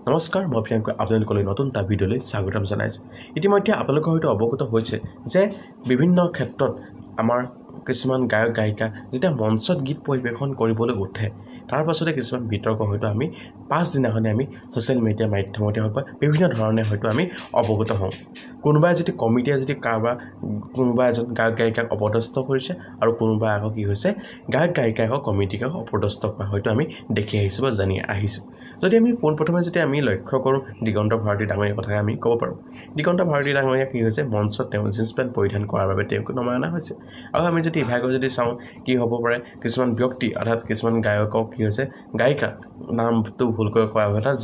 নমস্কাৰ, মই প্ৰিয়ংকা আপোনালোকলৈ নতুন এটা ভিডিঅ'লৈ স্বাগতম জনাইছোঁ। ইতিমধ্যে আপোনালোকৰ হয়তো অৱগত হৈছে যে বিভিন্ন ক্ষেত্ৰত আমাৰ কিছুমান গায়ক গায়িকা যেতিয়া মঞ্চত গীত পৰিৱেশন কৰিবলৈ উঠে, তাৰ পাছতে কিছুমান বিতৰ্ক হয়তো আমি পাছদিনাখনে আমি ছ'চিয়েল মিডিয়া মাধ্যমতে হওক বা বিভিন্ন ধৰণে হয়তো আমি অৱগত হওঁ। কোনোবাই যদি কমিটিয়ে যদি কোনোবা এজন গায়ক গায়িকাক অপদস্থ কৰিছে আৰু কোনোবাই আকৌ কি হৈছে গায়ক গায়িকাক কমিটিক অপদস্থ কৰা হয়তো আমি দেখি আহিছোঁ বা জানি আহিছোঁ। যদি আমি পোনপ্ৰথমে যদি আমি লক্ষ্য কৰোঁ দিগন্ত ভাৰতী ডাঙৰীয়াৰ কথা আমি ক'ব পাৰোঁ। দিগন্ত ভাৰতী ডাঙৰীয়া কি হৈছে মঞ্চত তেওঁ জিন্স পেণ্ট পৰিধান কৰাৰ বাবে তেওঁক নমাই অনা হৈছে। আৰু আমি যদি ইভাগে যদি চাওঁ কি হ'ব পাৰে কিছুমান ব্যক্তি অৰ্থাৎ কিছুমান গায়কক কি হৈছে গায়িকা নামটো ভুলকৈ কোৱা হয়, অৰ্থাৎ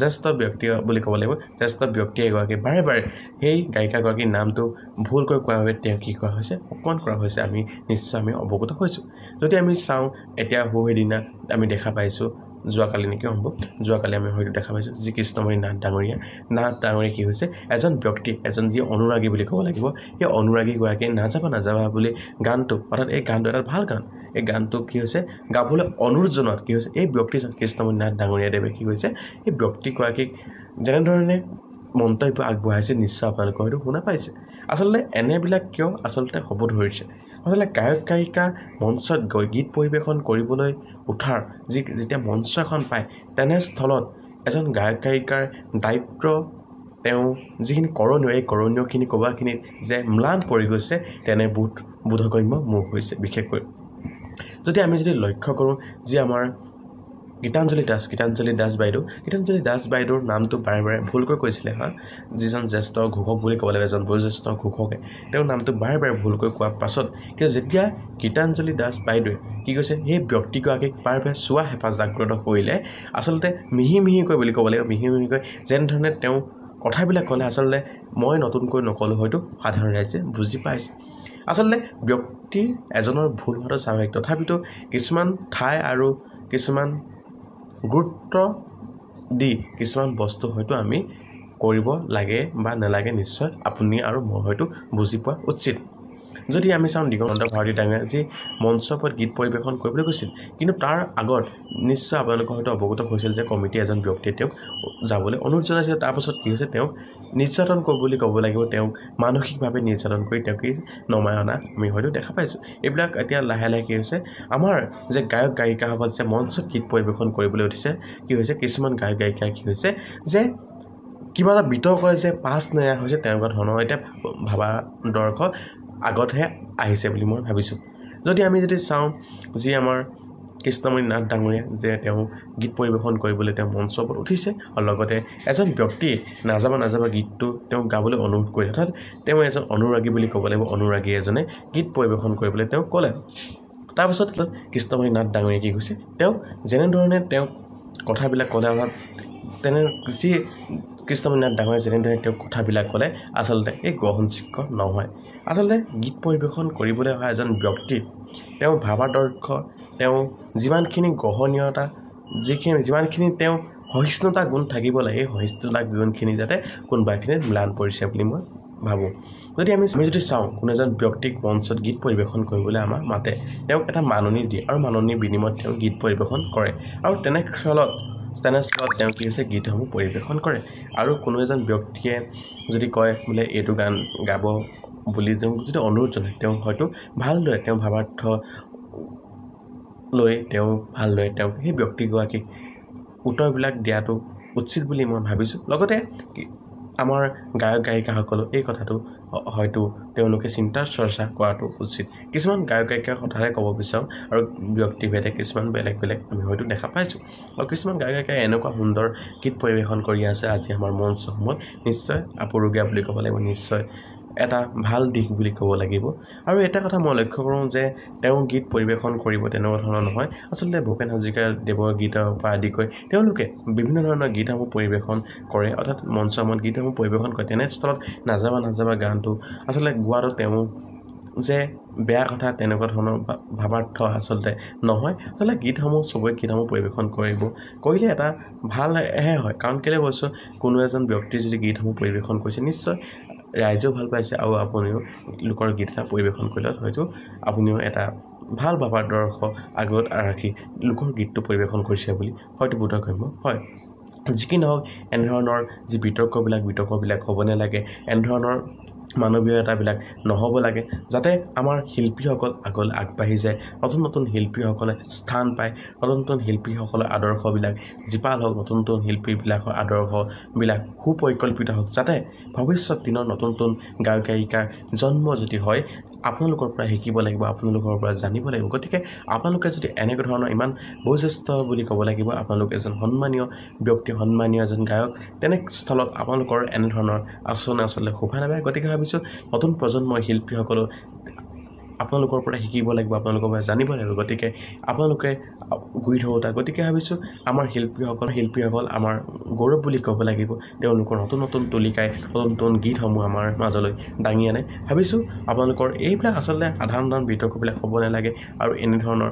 জ্যেষ্ঠ ব্যক্তি বুলি ক'ব লাগিব। জ্যেষ্ঠ ব্যক্তি এগৰাকী বাৰে বাৰে সেই গায়িকাগৰাকীৰ নামটো ভুলকৈ কোৱা বাবে তেওঁ কি কৰা হৈছে অপমান কৰা হৈছে, আমি নিশ্চয় আমি অৱগত হৈছোঁ। যদি আমি চাওঁ এতিয়া সেইদিনা আমি দেখা পাইছোঁ যোৱাকালি নেকি সম্ভৱ, যোৱাকালি আমি হয়তো দেখা পাইছোঁ যি কৃষ্ণমণি নাথ ডাঙৰীয়া কি হৈছে এজন ব্যক্তি এজন যি অনুৰাগী বুলি ক'ব লাগিব, সেই অনুৰাগীগৰাকীয়ে নাযাবা বুলি গানটো অৰ্থাৎ এই গানটো এটা ভাল গান, এই গানটো কি হৈছে গাবলৈ অনুৰোধ জনোৱাত কি হৈছে এই ব্যক্তিজন কৃষ্ণমণি নাথ ডাঙৰীয়াদেৱে কি হৈছে এই ব্যক্তিগৰাকীক যেনেধৰণে মন্তব্য আগবঢ়াইছে নিশ্চয় আপোনালোকে হয়তো শুনা পাইছে। আচলতে এনেবিলাক কিয় আচলতে হ'ব ধৰিছে? আচলতে গায়ক গায়িকা মঞ্চত গৈ গীত পৰিৱেশন কৰিবলৈ উঠাৰ যেতিয়া মঞ্চ এখন পায় তেনেস্থলত এজন গায়ক গায়িকাৰ দায়িত্ব তেওঁ যিখিনি কৰণীয় এই কৰণীয়খিনি ক'বাখিনিত যে ম্লান পৰি গৈছে তেনে বোধগম্য মোৰ হৈছে। বিশেষকৈ যদি আমি লক্ষ্য কৰোঁ যি আমাৰ গীতাঞ্জলি দাস বাইদেউৰ নামটো বাৰে বাৰে ভুলকৈ কৈছিলে যিজন জ্যেষ্ঠ ঘোষক বুলি ক'ব লাগিব, এজন বয়োজ্যেষ্ঠ ঘোষকে তেওঁৰ নামটো বাৰে বাৰে ভুলকৈ কোৱাৰ পাছত কিন্তু যেতিয়া গীতাঞ্জলি দাস বাইদেৱে কি কৈছে সেই ব্যক্তিগৰাকীক বাৰে বাৰে চোৱা হেঁপাহ জাগ্ৰত কৰিলে, আচলতে মিহিকৈ বুলি ক'ব লাগিব, মিহিকৈ যেনেধৰণে তেওঁ কথাবিলাক ক'লে আচলতে মই নতুনকৈ নক'লোঁ হয়তো সাধাৰণ ৰাইজে বুজি পাইছে। আচলতে ব্যক্তি এজনৰ ভুল হোৱাটো স্বাভাৱিক, তথাপিতো কিছুমান ঠাই আৰু কিছুমান গুৰুত্ব দি কিছুমান বস্তু হয়তো আমি কৰিব লাগে বা নালাগে নিশ্চয় আপুনি আৰু মই হয়তো বুজি পোৱা উচিত। যদি আমি চাওঁ দিগন্ত ভাৰতী ডাঙৰীয়া যি মঞ্চৰ ওপৰত গীত পৰিৱেশন কৰিবলৈ গৈছিল, কিন্তু তাৰ আগত নিশ্চয় আপোনালোকে হয়তো অৱগত হৈছিল যে কমিটি এজন ব্যক্তিয়ে তেওঁক যাবলৈ অনুৰোধ জনাইছিল। তাৰপাছত কি হৈছে তেওঁক নিৰ্যাতন বুলি ক'ব লাগিব, তেওঁক মানসিকভাৱে নিৰ্যাতন কৰি তেওঁক নমাই অনা আমি হয়তো দেখা পাইছোঁ। এইবিলাক এতিয়া লাহে লাহে কি হৈছে আমাৰ যে গায়ক গায়িকাসকল যে মঞ্চত গীত পৰিৱেশন কৰিবলৈ উঠিছে কি হৈছে কিছুমান গায়ক গায়িকা কি হৈছে যে কিবা এটা বিতৰ্কই যে পাছ নেৰা হৈছে তেনেকুৱা ধৰণৰ এতিয়া ভাবাদৰ্শ আগতহে আহিছে বুলি মই ভাবিছোঁ। যদি আমি চাওঁ যি আমাৰ কৃষ্ণমণি নাথ ডাঙৰীয়া যে তেওঁ গীত পৰিৱেশন কৰিবলৈ তেওঁ মঞ্চৰ ওপৰত উঠিছে আৰু লগতে এজন ব্যক্তিয়ে নাযাবা গীতটো তেওঁক গাবলৈ অনুৰোধ কৰিলে, অৰ্থাৎ তেওঁ এজন অনুৰাগী বুলি ক'ব লাগিব, অনুৰাগী এজনে গীত পৰিৱেশন কৰিবলৈ তেওঁক ক'লে। তাৰপাছত কৃষ্ণমণি নাথ ডাঙৰীয়া কি কৈছে তেওঁক যেনেধৰণে তেওঁক কথাবিলাক ক'লে, অৰ্থাৎ তেনে যি কৃষ্ণমণি নাথ ডাঙৰীয়া যেনেধৰণে তেওঁক কথাবিলাক ক'লে আচলতে এই গ্ৰহণযোগ্য নহয়। আচলতে গীত পৰিৱেশন কৰিবলৈ অহা এজন ব্যক্তি তেওঁ ভাৱাদৰ্শ তেওঁ যিমানখিনি গ্ৰহণীয়তা যিমানখিনি তেওঁ সহিষ্ণুতা গুণ থাকিব লাগে এই সহিষ্ণুতা গুণখিনি যাতে কোনোবাখিনিত ম্লান পৰিছে বুলি মই ভাবোঁ। যদি আমি চাওঁ কোনো এজন ব্যক্তিক মঞ্চত গীত পৰিৱেশন কৰিবলৈ আমাৰ মাতে, তেওঁক এটা মাননি দিয়ে আৰু মাননিৰ বিনিময়ত তেওঁ গীত পৰিৱেশন কৰে আৰু তেনেস্থলত তেওঁ কি হৈছে গীতসমূহ পৰিৱেশন কৰে। আৰু কোনো এজন ব্যক্তিয়ে যদি কয় বোলে এইটো গান গাব বুলি তেওঁক যদি অনুৰোধ জনায়, তেওঁ হয়তো ভালদৰে তেওঁ ভাৱাৰ্থ লৈ ভালদৰে তেওঁক সেই ব্যক্তিগৰাকীক উত্তৰবিলাক দিয়াটো উচিত বুলি মই ভাবিছোঁ। লগতে আমাৰ গায়ক গায়িকাসকলেও এই কথাটো হয়তো তেওঁলোকে চিন্তা চৰ্চা কৰাটো উচিত। কিছুমান গায়ক গায়িকাৰ কথাৰে ক'ব বিচাৰোঁ আৰু ব্যক্তিভেদে কিছুমান বেলেগ আমি হয়তো দেখা পাইছোঁ আৰু কিছুমান গায়ক গায়িকাই এনেকুৱা সুন্দৰ গীত পৰিৱেশন কৰি আছে আজি আমাৰ মঞ্চসমূহত, নিশ্চয় আপুৰুগীয়া বুলি ক'ব লাগিব, নিশ্চয় এটা ভাল দিশ বুলি ক'ব লাগিব। আৰু এটা কথা মই লক্ষ্য কৰোঁ যে তেওঁ গীত পৰিৱেশন কৰিব তেনেকুৱা ধৰণৰ নহয়, আচলতে ভূপেন হাজৰিকা দেৱৰ গীতৰ পৰা আদি কৰি তেওঁলোকে বিভিন্ন ধৰণৰ গীতসমূহ পৰিৱেশন কৰে, অৰ্থাৎ মঞ্চৰ মত গীতসমূহ পৰিৱেশন কৰে। তেনেস্থলত নাযাবা গানটো আচলতে গোৱাটো তেওঁ যে বেয়া কথা তেনেকুৱা ধৰণৰ ভাৱাৰ্থ আচলতে নহয়। আচলতে চবৰে গীতসমূহ পৰিৱেশন কৰিলে এটা ভালহে হয়, কাৰণ কেলৈ কৈছোঁ কোনো এজন ব্যক্তিয়ে যদি গীতসমূহ পৰিৱেশন কৰিছে নিশ্চয় ৰাইজেও ভাল পাইছে আৰু আপুনিও লোকৰ গীত এটা পৰিৱেশন কৰিলে হয়তো আপুনিও এটা ভাল ভাৱাদৰ্শ আগত ৰাখি লোকৰ গীতটো পৰিৱেশন কৰিছে বুলি হয়তো বোধগম্য হয়। যি কি নহওক এনেধৰণৰ যি বিতৰ্কবিলাক হ'ব নালাগে, এনেধৰণৰ মানৱীয়তাবিলাক নহ'ব লাগে, যাতে আমাৰ শিল্পীসকল আগলৈ আগবাঢ়ি যায়, নতুন নতুন শিল্পীসকলে স্থান পায়, নতুন নতুন শিল্পীসকলৰ আদৰ্শবিলাক জীপাল হওক, নতুন নতুন শিল্পীবিলাকৰ আদৰ্শবিলাক সুপৰিকল্পিত হওক, যাতে ভৱিষ্যত দিনৰ নতুন নতুন গায়ক গায়িকাৰ জন্ম যদি হয় আপোনালোকৰ পৰা শিকিব লাগিব, আপোনালোকৰ পৰা জানিব লাগিব। গতিকে আপোনালোকে যদি এনেকুৱা ধৰণৰ ইমান বয়োজ্যেষ্ঠ বুলি ক'ব লাগিব, আপোনালোক এজন সন্মানীয় ব্যক্তি, সন্মানীয় এজন গায়ক, তেনে স্থলত আপোনালোকৰ এনেধৰণৰ আচৰণে আচলতে শোভা নাপায়। গতিকে ভাবিছোঁ নতুন প্ৰজন্মৰ শিল্পীসকলেও আপোনালোকৰ পৰা শিকিব লাগিব, আপোনালোকৰ পৰা জানিব লাগিব। গতিকে আপোনালোকে গুৰি ধৰোঁতা, গতিকে ভাবিছোঁ আমাৰ শিল্পীসকল আমাৰ গৌৰৱ বুলি ক'ব লাগিব। তেওঁলোকৰ নতুন নতুন তুলিকাই নতুন নতুন গীতসমূহ আমাৰ মাজলৈ দাঙি আনে। ভাবিছোঁ আপোনালোকৰ এইবিলাক আচলতে সাধাৰণ বিতৰ্কবিলাক হ'ব নালাগে, আৰু এনেধৰণৰ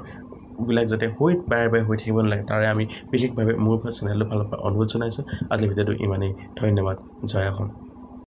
বিলাক যাতে বাৰে বাৰে হৈ থাকিব নালাগে, তাৰে আমি বিশেষভাৱে মোৰ চেনেলটো ফালৰ পৰা অনুৰোধ জনাইছোঁ। আজিৰ ভিডিঅ'টো ইমানেই। ধন্যবাদ। জয় অসম।